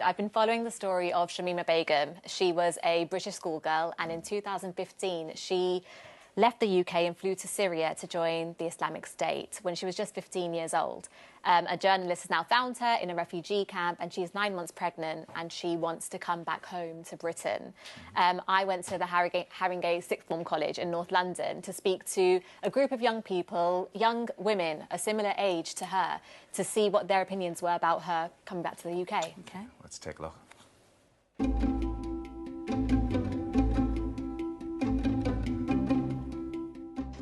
I've been following the story of Shamima Begum. She was a British schoolgirl, and in 2015 she left the UK and flew to Syria to join the Islamic State when she was just 15 years old. A journalist has now found her in a refugee camp, and she's 9 months pregnant, and she wants to come back home to Britain. I went to the Haringey Sixth Form College in North London to speak to a group of young people, young women, a similar age to her, to see what their opinions were about her coming back to the UK. Okay. Let's take a look.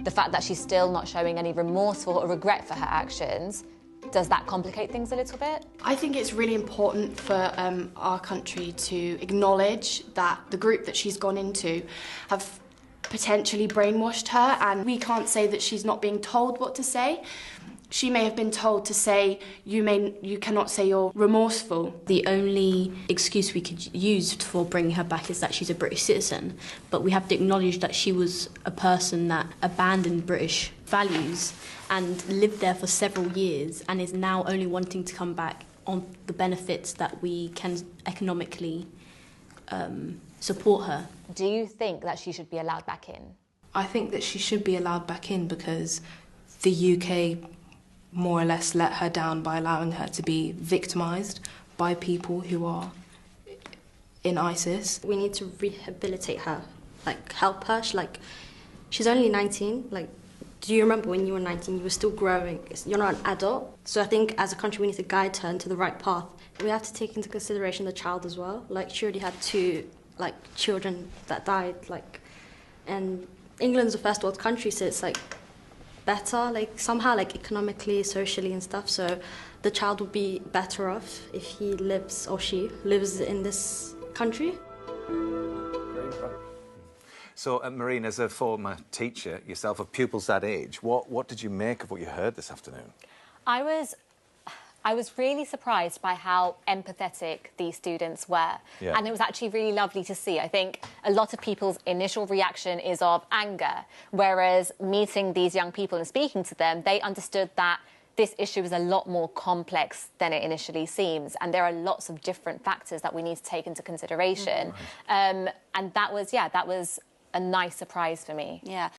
The fact that she's still not showing any remorse or regret for her actions, does that complicate things a little bit? I think it's really important for our country to acknowledge that the group that she's gone into have potentially brainwashed her, and we can't say that she's not being told what to say. She may have been told to say, you cannot say you're remorseful. The only excuse we could use for bringing her back is that she's a British citizen, but we have to acknowledge that she was a person that abandoned British values and lived there for several years and is now only wanting to come back on the benefits that we can economically support her. Do you think that she should be allowed back in? I think that she should be allowed back in because the UK more or less let her down by allowing her to be victimised by people who are in ISIS. We need to rehabilitate her, help her. She's only 19. Do you remember when you were 19, you were still growing? You're not an adult. So I think as a country we need to guide her into the right path. We have to take into consideration the child as well. She already had two children that died. And England's a first world country, so it's better, somehow, economically, socially and stuff, so the child would be better off if he lives, or she lives in this country. So, Maureen, as a former teacher yourself of pupils that age, what did you make of what you heard this afternoon? I was really surprised by how empathetic these students were. Yeah. And it was actually really lovely to see. I think a lot of people's initial reaction is of anger, whereas meeting these young people and speaking to them, they understood that this issue is a lot more complex than it initially seems, and there are lots of different factors that we need to take into consideration. And that was a nice surprise for me. Yeah,